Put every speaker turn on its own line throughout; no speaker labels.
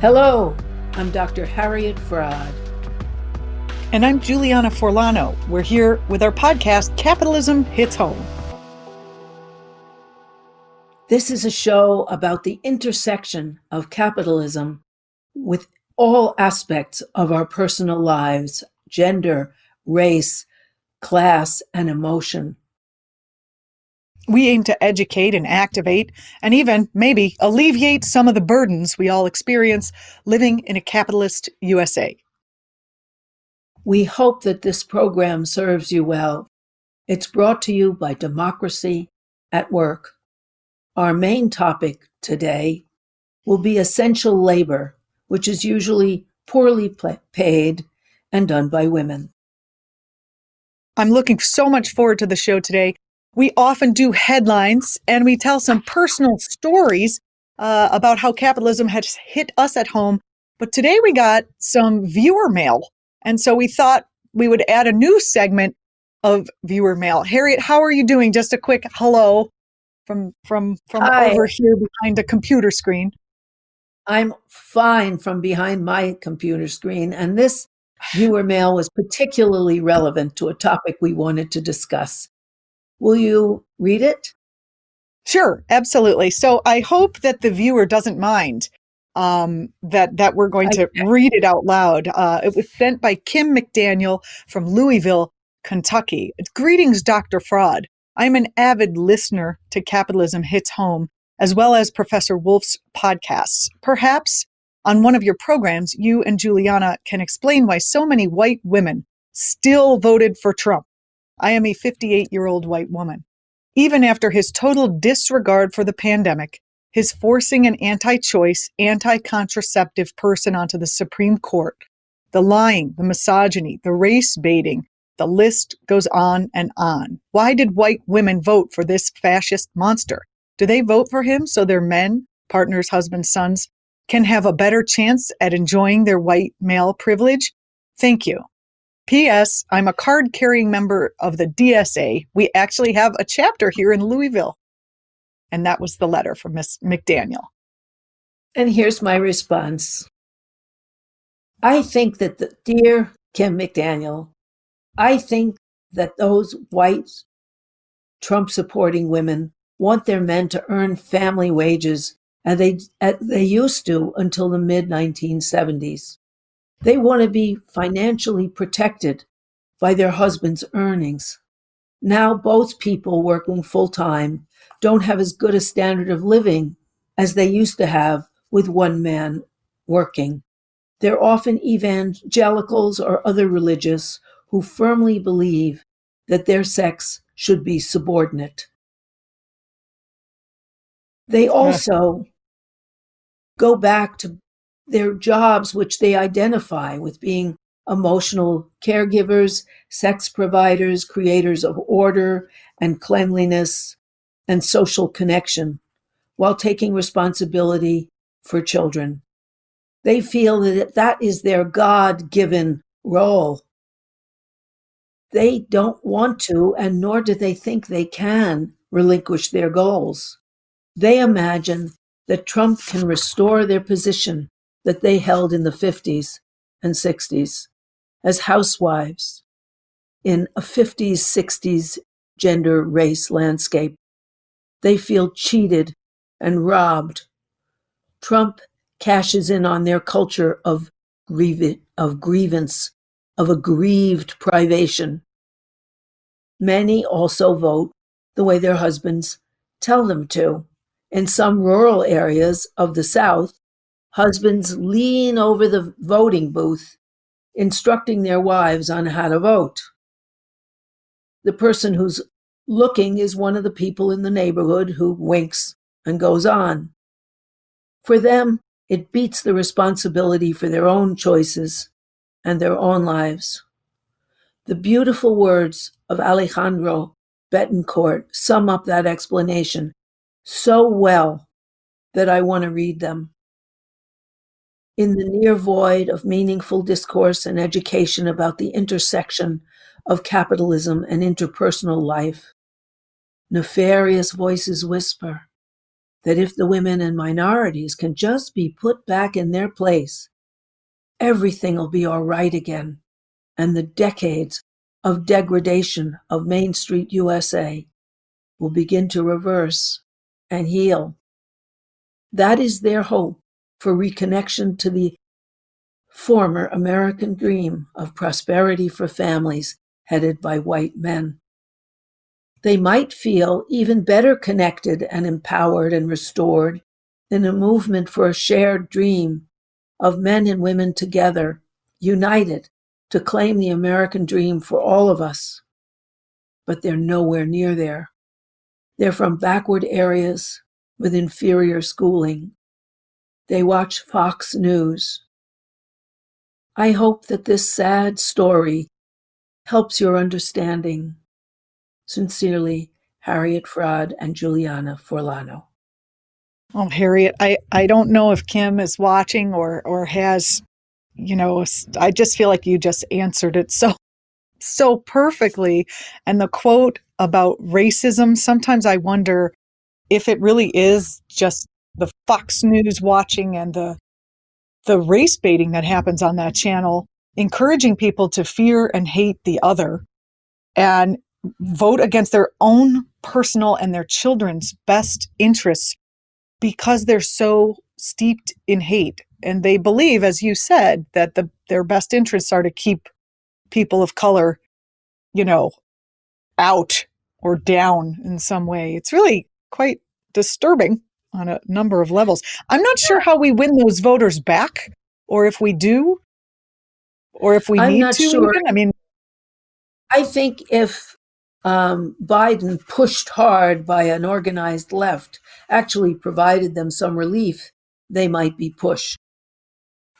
Hello, I'm Dr. Harriet Fraad.
And I'm Julianna Forlano. We're here with our podcast, Capitalism Hits Home.
This is a show about the intersection of capitalism with all aspects of our personal lives, gender, race, class, and emotion.
We aim to educate and activate, and even, maybe, alleviate some of the burdens we all experience living in a capitalist USA.
We hope that this program serves you well. It's brought to you by Democracy at Work. Our main topic today will be essential labor, which is usually poorly paid and done by women.
I'm looking so much forward to the show today. We often do headlines and we tell some personal stories about how capitalism has hit us at home. But today we got some viewer mail. And so we thought we would add a new segment of viewer mail. Harriet, how are you doing? Just a quick hello from
Hi.
over here behind the computer screen.
I'm fine from behind my computer screen. And this viewer mail was particularly relevant to a topic we wanted to discuss. Will you read it?
Sure, absolutely. So I hope that the viewer doesn't mind that we're going to read it out loud. It was sent by Kim McDaniel from Louisville, Kentucky. Greetings, Dr. Fraad. I'm an avid listener to Capitalism Hits Home, as well as Professor Wolf's podcasts. Perhaps on one of your programs, you and Juliana can explain why so many white women still voted for Trump. I am a 58-year-old white woman. Even after his total disregard for the pandemic, his forcing an anti-choice, anti-contraceptive person onto the Supreme Court, the lying, the misogyny, the race baiting, the list goes on and on. Why did white women vote for this fascist monster? Do they vote for him so their men, partners, husbands, sons, can have a better chance at enjoying their white male privilege? Thank you. P.S. I'm a card-carrying member of the DSA. We actually have a chapter here in Louisville. And that was the letter from Miss McDaniel.
And here's my response. I think that dear Kim McDaniel, I think that those white Trump-supporting women want their men to earn family wages, and they used to until the mid-1970s. They want to be financially protected by their husband's earnings. Now both people working full-time don't have as good a standard of living as they used to have with one man working. They're often evangelicals or other religious who firmly believe that their sex should be subordinate. They also go back to their jobs, which they identify with being emotional caregivers, sex providers, creators of order and cleanliness and social connection, while taking responsibility for children. They feel that is their God-given role. They don't want to, and nor do they think they can, relinquish their goals. They imagine that Trump can restore their position that they held in the 50s and 60s as housewives in a 50s, 60s gender race landscape. They feel cheated and robbed. Trump cashes in on their culture of grievance, of aggrieved privation. Many also vote the way their husbands tell them to. In some rural areas of the South, husbands lean over the voting booth, instructing their wives on how to vote. The person who's looking is one of the people in the neighborhood who winks and goes on. For them, it beats the responsibility for their own choices and their own lives. The beautiful words of Alejandro Betancourt sum up that explanation so well that I want to read them. In the near void of meaningful discourse and education about the intersection of capitalism and interpersonal life, nefarious voices whisper, that if the women and minorities can just be put back in their place, everything will be all right again, and the decades of degradation of Main Street USA will begin to reverse and heal. That is their hope for reconnection to the former American dream of prosperity for families headed by white men. They might feel even better connected and empowered and restored in a movement for a shared dream of men and women together, united to claim the American dream for all of us. But they're nowhere near there. They're from backward areas with inferior schooling. They watch Fox News. I hope that this sad story helps your understanding. Sincerely, Harriet Fraad and Julianna Forlano.
Oh, Harriet, I don't know if Kim is watching or has, I just feel like you just answered it so perfectly. And the quote about racism, sometimes I wonder if it really is just the Fox News watching and the race baiting that happens on that channel, encouraging people to fear and hate the other and vote against their own personal and their children's best interests because they're so steeped in hate. And they believe, as you said, that their best interests are to keep people of color, out or down in some way. It's really quite disturbing on a number of levels. I'm not sure how we win those voters back, or if we do, or if we
I'm
need
not
to
sure.
even.
I think if Biden pushed hard by an organized left, actually provided them some relief, they might be pushed.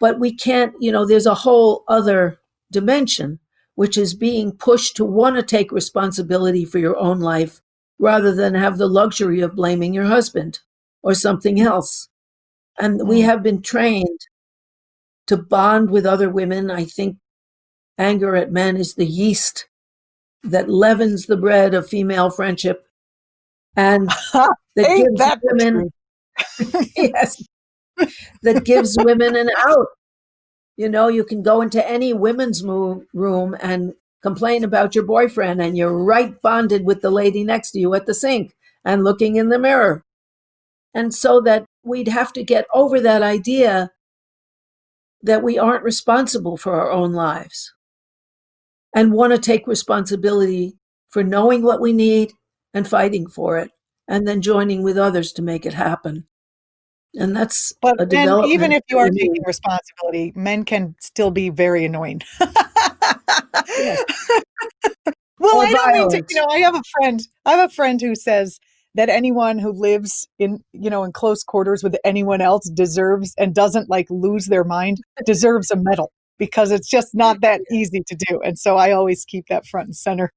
But we can't, there's a whole other dimension, which is being pushed to want to take responsibility for your own life rather than have the luxury of blaming your husband or something else. And we have been trained to bond with other women. I think anger at men is the yeast that leavens the bread of female friendship and that
Ain't
gives
that
women, yes, that gives women an out. You can go into any women's room and complain about your boyfriend, and you're right bonded with the lady next to you at the sink and looking in the mirror. And so that we'd have to get over that idea that we aren't responsible for our own lives and want to take responsibility for knowing what we need and fighting for it, and then joining with others to make it happen. And that's
But
a
men,
development.
even if you are taking responsibility, men can still be very annoying.
Yes.
Well,
Or
I don't mean to,
violent.
I have a friend who says that anyone who lives in close quarters with anyone else deserves and doesn't lose their mind, deserves a medal, because it's just not that easy to do. And so I always keep that front and center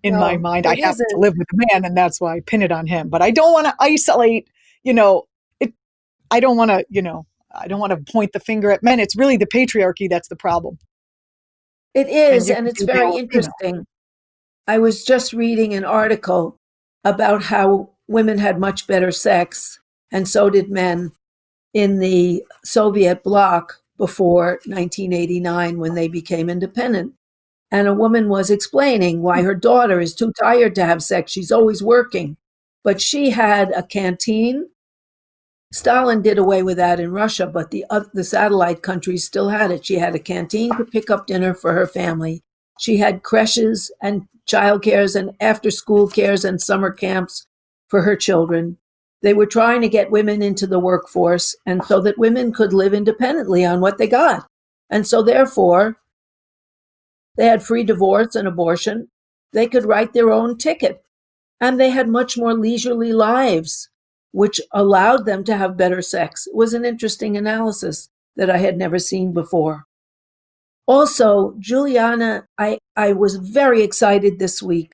in my mind. I
It
happen to
isn't.
live with a man, and that's why I pin it on him. But I don't want to isolate, it. I don't want to point the finger at men. It's really the patriarchy that's the problem.
It is,
you
and
can
it's
do
very
male,
interesting. I was just reading an article about how women had much better sex, and so did men, in the Soviet bloc before 1989 when they became independent. And a woman was explaining why her daughter is too tired to have sex. She's always working. But she had a canteen. Stalin did away with that in Russia, but the satellite countries still had it. She had a canteen to pick up dinner for her family. She had creches and child cares and after school cares and summer camps for her children. They were trying to get women into the workforce and so that women could live independently on what they got. And so therefore, they had free divorce and abortion. They could write their own ticket. And they had much more leisurely lives, which allowed them to have better sex. It was an interesting analysis that I had never seen before. Also, Juliana, I was very excited this week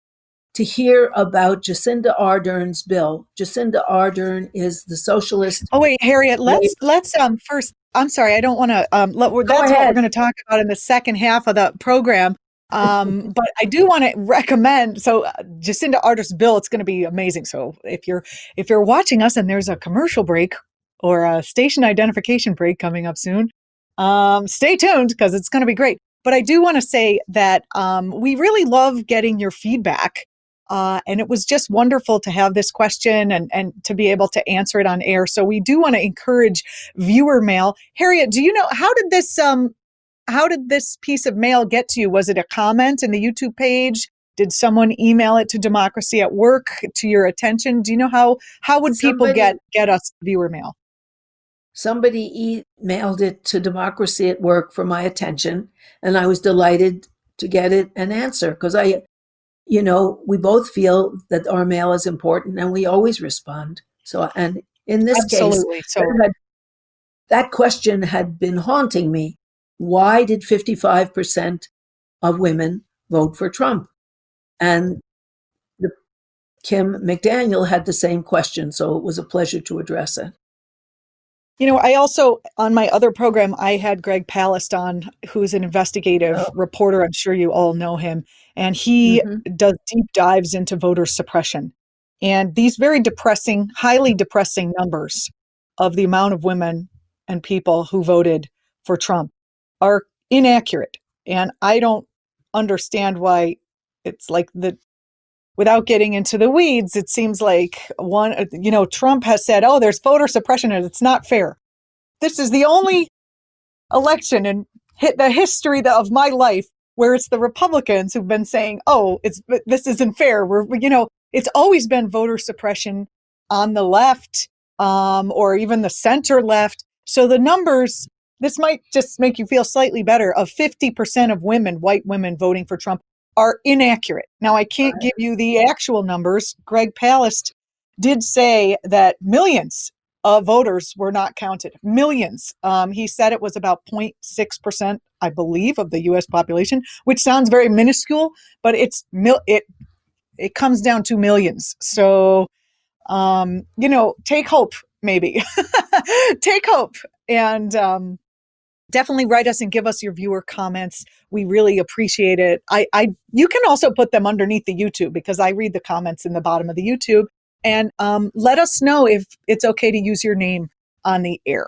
to hear about Jacinda Ardern's bill. Jacinda Ardern is the socialist.
Oh wait, Harriet, let's first. I'm sorry, I don't want to. That's what we're
ahead.
going to talk about in the second half of the program. But I do want to recommend. So Jacinda Ardern's bill, it's going to be amazing. So if you're watching us and there's a commercial break or a station identification break coming up soon, stay tuned because it's going to be great. But I do want to say that we really love getting your feedback. And it was just wonderful to have this question and to be able to answer it on air. So we do want to encourage viewer mail. Harriet, do you know how did this piece of mail get to you? Was it a comment in the YouTube page? Did someone email it to Democracy at Work to your attention? Do you know how would people get us viewer mail?
Somebody emailed it to Democracy at Work for my attention, and I was delighted to get it an answer because we both feel that our mail is important and we always respond. So, and in this
Absolutely.
case, that question had been haunting me. Why did 55% of women vote for Trump? And Kim McDaniel had the same question, so it was a pleasure to address it.
I also, on my other program, I had Greg Palast on, who's an investigative reporter. I'm sure you all know him. And he does deep dives into voter suppression. And these very depressing, highly depressing numbers of the amount of women and people who voted for Trump are inaccurate. And I don't understand why it's like without getting into the weeds, it seems like Trump has said, oh, there's voter suppression and it's not fair. This is the only election in the history of my life where it's the Republicans who've been saying, oh, this isn't fair. It's always been voter suppression on the left, or even the center left. So the numbers, this might just make you feel slightly better, of 50% of women, white women voting for Trump are inaccurate. Now, I can't give you the actual numbers. Greg Palast did say that millions of voters were not counted. Millions. He said it was about 0.6%, I believe, of the U.S. population, which sounds very minuscule, but it comes down to millions. So, take hope, maybe. Take hope. And definitely write us and give us your viewer comments. We really appreciate it. You can also put them underneath the YouTube because I read the comments in the bottom of the YouTube. And let us know if it's okay to use your name on the air.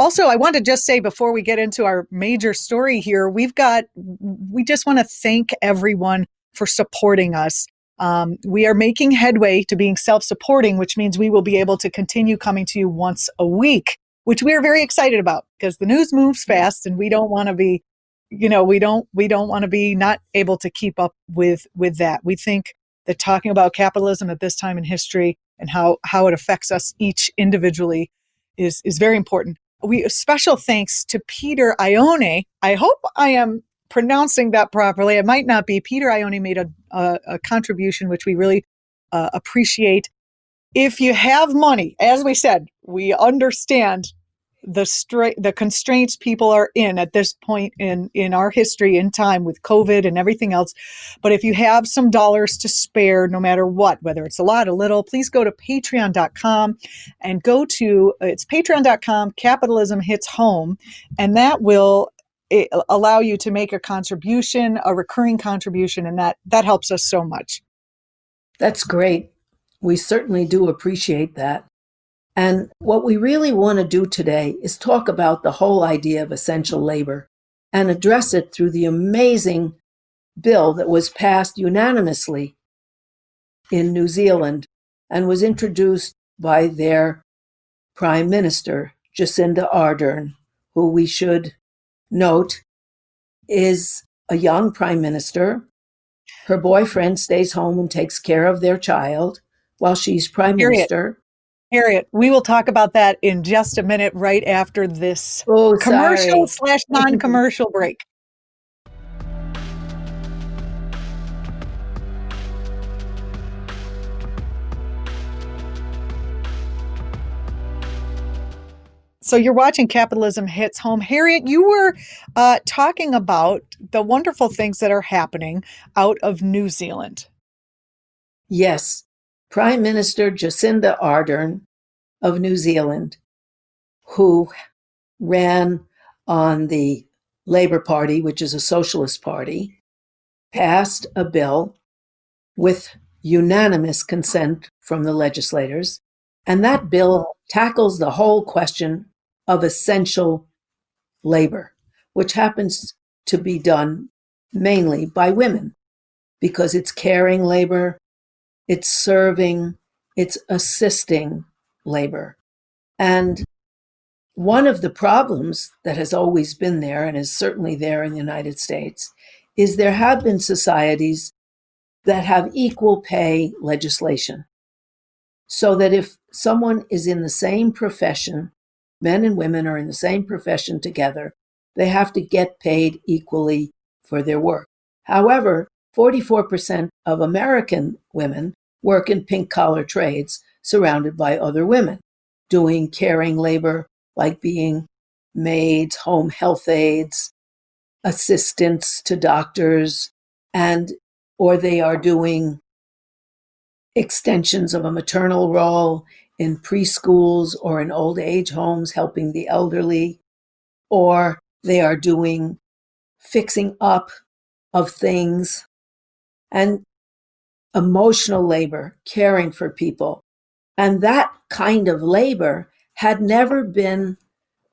Also, I want to just say before we get into our major story here, we just want to thank everyone for supporting us. We are making headway to being self-supporting, which means we will be able to continue coming to you once a week, which we are very excited about because the news moves fast and we don't want to be, we don't want to be not able to keep up with that. We think that talking about capitalism at this time in history and how it affects us each individually is very important. Special thanks to Peter Ione. I hope I am pronouncing that properly. It might not be. Peter Ione made a contribution, which we really appreciate. If you have money, as we said, we understand the constraints people are in at this point in our history, in time, with COVID and everything else. But if you have some dollars to spare, no matter what, whether it's a lot or little, please go to patreon.com and it's patreon.com, Capitalism Hits Home, and that will allow you to make a contribution, a recurring contribution, and that helps us so much.
That's great. We certainly do appreciate that. And what we really want to do today is talk about the whole idea of essential labor and address it through the amazing bill that was passed unanimously in New Zealand and was introduced by their Prime Minister, Jacinda Ardern, who we should note is a young Prime Minister. Her boyfriend stays home and takes care of their child while she's Prime Minister.
Harriet, we will talk about that in just a minute, right after this commercial/non-commercial break. So you're watching Capitalism Hits Home. Harriet, you were talking about the wonderful things that are happening out of New Zealand.
Yes. Prime Minister Jacinda Ardern of New Zealand, who ran on the Labor Party, which is a socialist party, passed a bill with unanimous consent from the legislators. And that bill tackles the whole question of essential labor, which happens to be done mainly by women because it's caring labor, it's serving, it's assisting labor. And one of the problems that has always been there and is certainly there in the United States is there have been societies that have equal pay legislation. So that if someone is in the same profession, men and women are in the same profession together, they have to get paid equally for their work. However, 44% of American women work in pink-collar trades surrounded by other women, doing caring labor like being maids, home health aides, assistants to doctors, or they are doing extensions of a maternal role in preschools or in old age homes helping the elderly, or they are doing fixing up of things and emotional labor, caring for people. And that kind of labor had never been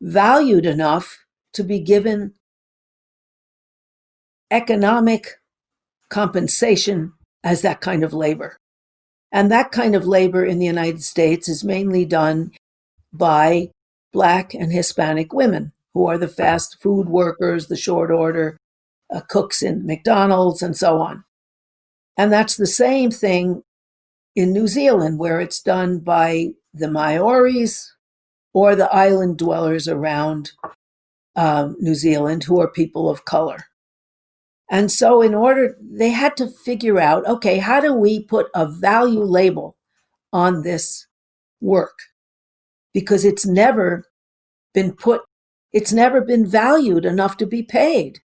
valued enough to be given economic compensation as that kind of labor. And that kind of labor in the United States is mainly done by Black and Hispanic women, who are the fast food workers, the short order cooks in McDonald's, and so on. And that's the same thing in New Zealand, where it's done by the Maoris or the island dwellers around New Zealand, who are people of color. And so they had to figure out, okay, how do we put a value label on this work? Because it's never been valued enough to be paid.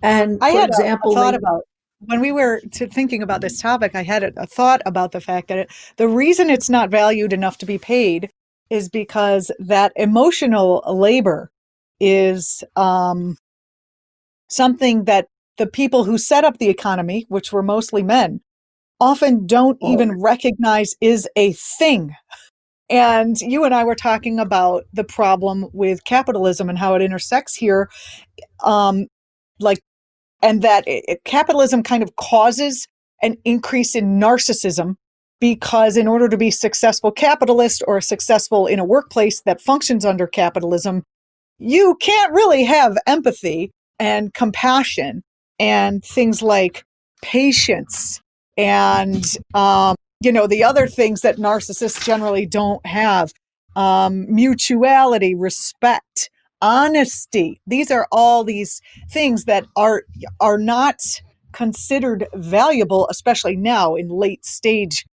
And
I
for
had
example,
a thought about when we were thinking about this topic, I had a thought about the fact that the reason it's not valued enough to be paid is because that emotional labor is something that the people who set up the economy, which were mostly men, often don't even recognize is a thing. And you and I were talking about the problem with capitalism and how it intersects here. And that capitalism kind of causes an increase in narcissism because in order to be successful capitalist or successful in a workplace that functions under capitalism, you can't really have empathy and compassion and things like patience and, the other things that narcissists generally don't have, mutuality, respect, honesty. These are all these things that are not considered valuable, especially now in late stage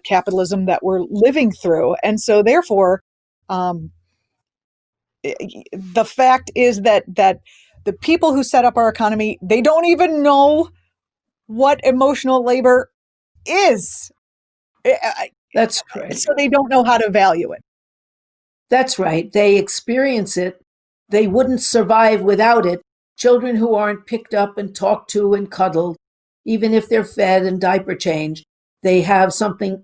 capitalism that we're living through. And so therefore, the fact is that the people who set up our economy, they don't even know what emotional labor is.
That's right.
So they don't know how to value it.
That's right. They experience it. They wouldn't survive without it. Children who aren't picked up and talked to and cuddled, even if they're fed and diaper changed, they have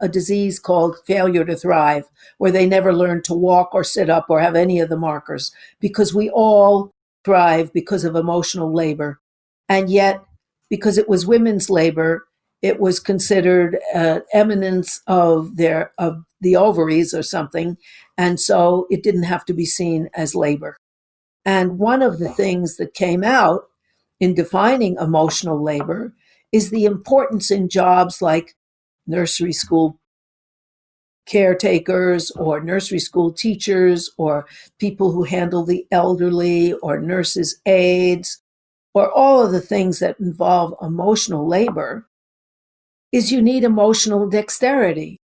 a disease called failure to thrive, where they never learn to walk or sit up or have any of the markers, because we all thrive because of emotional labor. And yet, because it was women's labor, it was considered eminence of the ovaries or something. And so it didn't have to be seen as labor. And one of the things that came out in defining emotional labor is the importance in jobs like nursery school caretakers or nursery school teachers or people who handle the elderly or nurses' aides or all of the things that involve emotional labor is you need emotional dexterity.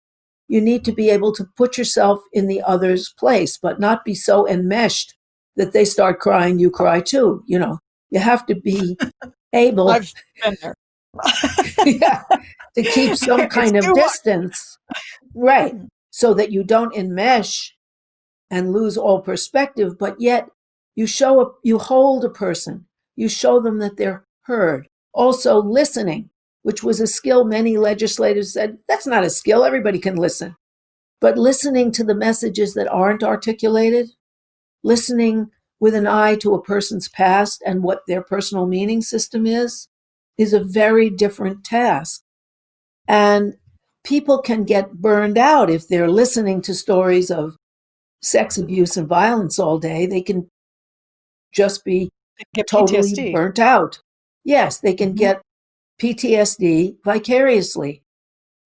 You need to be able to put yourself in the other's place, but not be so enmeshed that they start crying, you cry too. You have to be able
I've been there.
to keep some kind of distance, right? So that you don't enmesh and lose all perspective, but yet You hold a person. You show them that they're heard. Also, listening, which was a skill many legislators said, that's not a skill. Everybody can listen. But listening to the messages that aren't articulated, listening with an eye to a person's past and what their personal meaning system is a very different task. And people can get burned out if they're listening to stories of sex abuse and violence all day. They can just be
Get
totally
PTSD.
burnt out. Yes, they can get PTSD vicariously.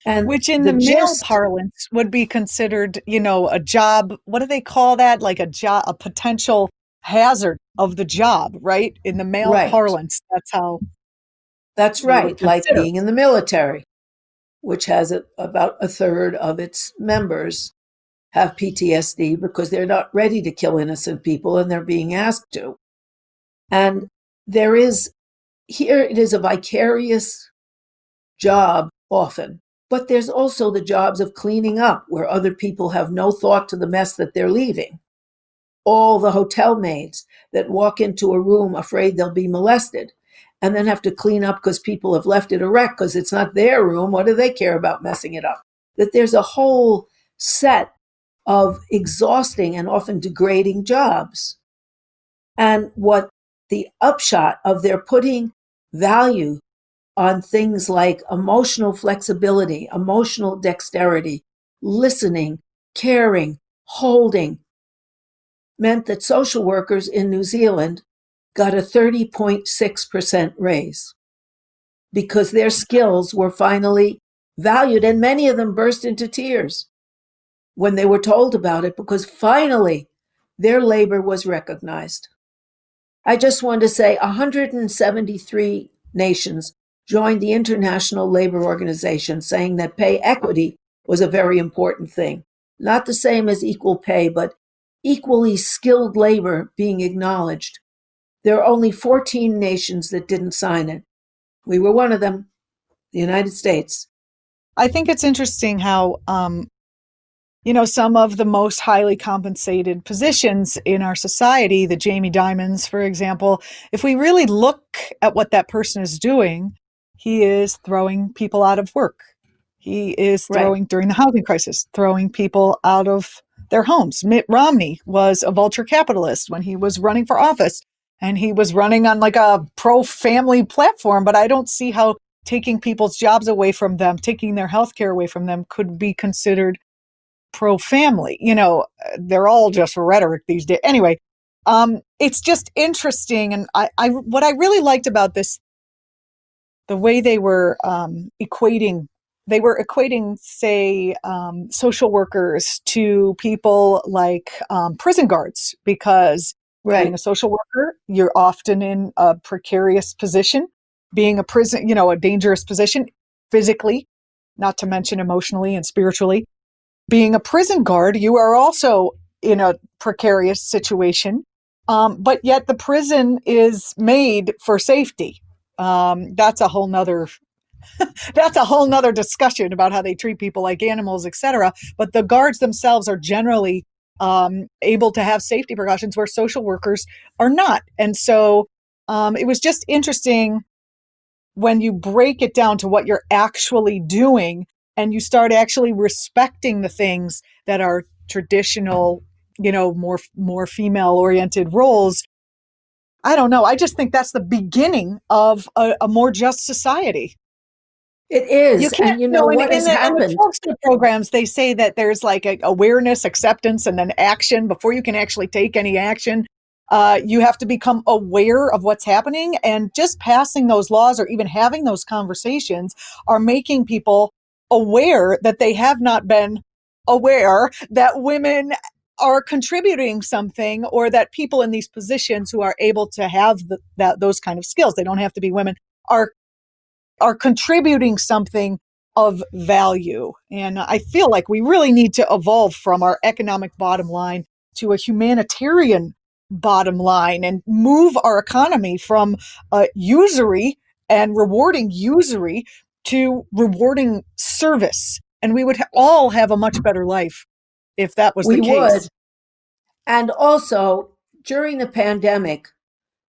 And
Which in
the
the male
gist,
parlance would be considered, a job. What do they call that? Like a potential hazard of the job, right? In the male
right,
parlance, that's how
that's
we would
right, like
consider.
being in the military, which has about a third of its members have PTSD because they're not ready to kill innocent people and they're being asked to. And here it is a vicarious job often, but there's also the jobs of cleaning up where other people have no thought to the mess that they're leaving. All the hotel maids that walk into a room afraid they'll be molested and then have to clean up because people have left it a wreck because it's not their room. What do they care about messing it up? That there's a whole set of exhausting and often degrading jobs. And what the upshot of their putting value on things like emotional flexibility, emotional dexterity, listening, caring, holding, meant that social workers in New Zealand got a 30.6% raise because their skills were finally valued. And many of them burst into tears when they were told about it because finally their labor was recognized. I just want to say 173 nations joined the International Labor Organization saying that pay equity was a very important thing. Not the same as equal pay, but equally skilled labor being acknowledged. There are only 14 nations that didn't sign it. We were one of them, the United States.
I think it's interesting how, some of the most highly compensated positions in our society, the Jamie Dimons, for example, if we really look at what that person is doing, he is throwing people out of work. He is
Right.
during the housing crisis, throwing people out of their homes. Mitt Romney was a vulture capitalist when he was running for office, and he was running on like a pro-family platform, but I don't see how taking people's jobs away from them, taking their health care away from them could be considered pro-family. They're all just rhetoric these days. Anyway, it's just interesting. And what I really liked about this, the way they were equating, say, social workers to people like prison guards, because being
Right.
a social worker, you're often in a precarious position. Being a prison, a dangerous position physically, not to mention emotionally and spiritually. Being a prison guard, you are also in a precarious situation, but yet the prison is made for safety. That's a whole nother discussion about how they treat people like animals, etc. But the guards themselves are generally able to have safety precautions where social workers are not. And so it was just interesting when you break it down to what you're actually doing and you start actually respecting the things that are traditional, more female oriented roles. I don't know. I just think that's the beginning of a more just society.
It
You
is.
can't,
And you know
in
what has
the
happened?
foster programs, they say that there's like a awareness, acceptance, and then action. Before you can actually take any action, you have to become aware of what's happening. And just passing those laws or even having those conversations are making people aware that they have not been aware that women are contributing something, or that people in these positions who are able to have those kind of skills, they don't have to be women, are contributing something of value. And I feel like we really need to evolve from our economic bottom line to a humanitarian bottom line and move our economy from usury and rewarding usury to rewarding service. And we would all have a much better life if that was the
We
case.
would. And also, during the pandemic,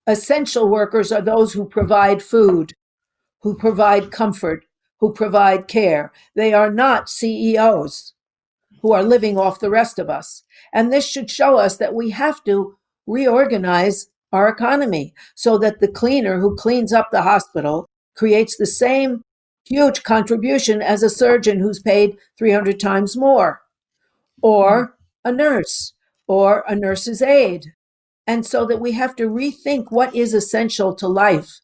essential workers are those who provide food, who provide comfort, who provide care. They are not CEOs who are living off the rest of us. And this should show us that we have to reorganize our economy so that the cleaner who cleans up the hospital creates the same huge contribution as a surgeon who's paid 300 times more, or a nurse, or a nurse's aide. And so that we have to rethink what is essential to life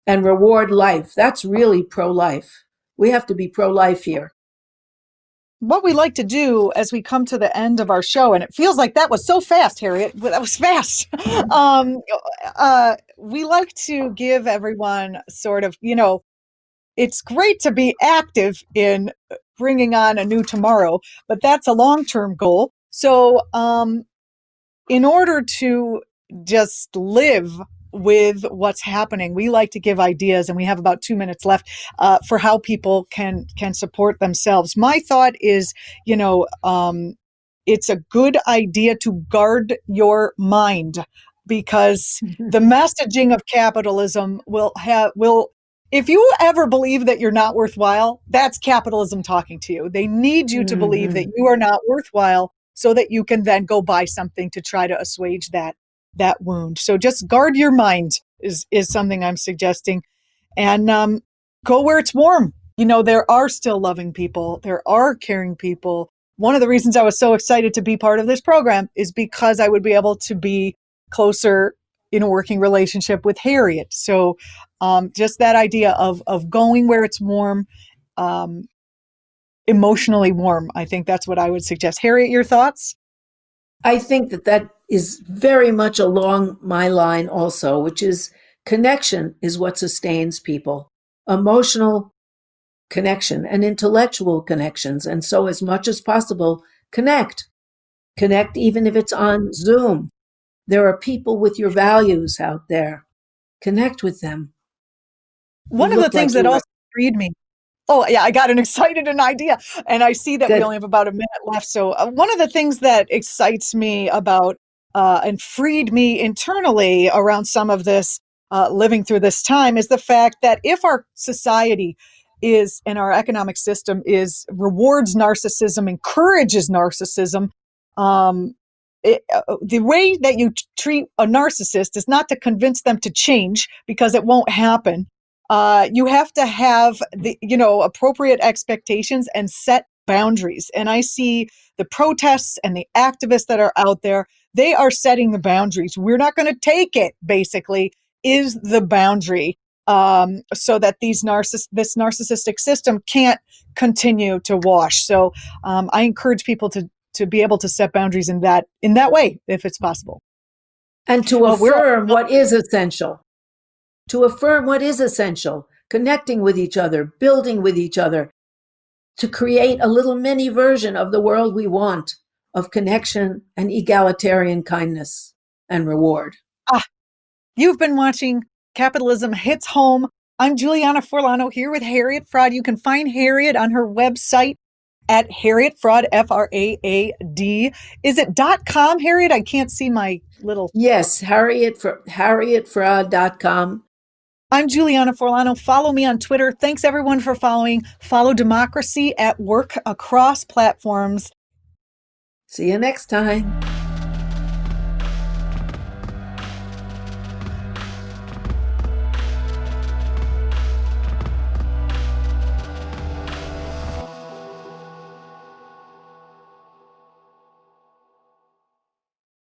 and reward life. That's really pro-life. We have to be pro-life here.
What we like to do as we come to the end of our show, and it feels like that was so fast, Harriet, that was fast. We like to give everyone sort of, it's great to be active in bringing on a new tomorrow, but that's a long-term goal. So in order to just live with what's happening, we like to give ideas, and we have about 2 minutes left for how people can support themselves. My thought is, it's a good idea to guard your mind, because the messaging of capitalism will if you ever believe that you're not worthwhile, that's capitalism talking to you. They need you to believe that you are not worthwhile so that you can then go buy something to try to assuage that wound. So just guard your mind is something I'm suggesting, and go where it's warm. There are still loving people. There are caring people. One of the reasons I was so excited to be part of this program is because I would be able to be closer in a working relationship with Harriet. So just that idea of going where it's warm, emotionally warm. I think that's what I would suggest. Harriet, your thoughts?
I think that is very much along my line also, which is connection is what sustains people. Emotional connection and intellectual connections. And so as much as possible, connect even if it's on Zoom. There are people with your values out there. Connect with them.
One of the things that also freed me. Oh, yeah, I got an idea. And I see that we only have about a minute left. So one of the things that excites me about and freed me internally around some of this living through this time is the fact that if our society is, and our economic system rewards narcissism, encourages narcissism, the way that you treat a narcissist is not to convince them to change, because it won't happen. You have to have the, appropriate expectations and set boundaries. And I see the protests and the activists that are out there, they are setting the boundaries. We're not going to take it, basically, is the boundary, so that this narcissistic system can't continue to wash. So I encourage people to be able to set boundaries in that way, if it's possible.
And to affirm what is essential. To affirm what is essential, connecting with each other, building with each other, to create a little mini version of the world we want, of connection and egalitarian kindness and reward.
You've been watching Capitalism Hits Home. I'm Julianna Forlano here with Harriet Fraad. You can find Harriet on her website at Harriet Fraad, Fraad. Is it .com, Harriet? I can't see my little...
Yes, harrietfraad.com.
I'm Julianna Forlano. Follow me on Twitter. Thanks everyone for following. Follow Democracy at Work across platforms.
See you next time.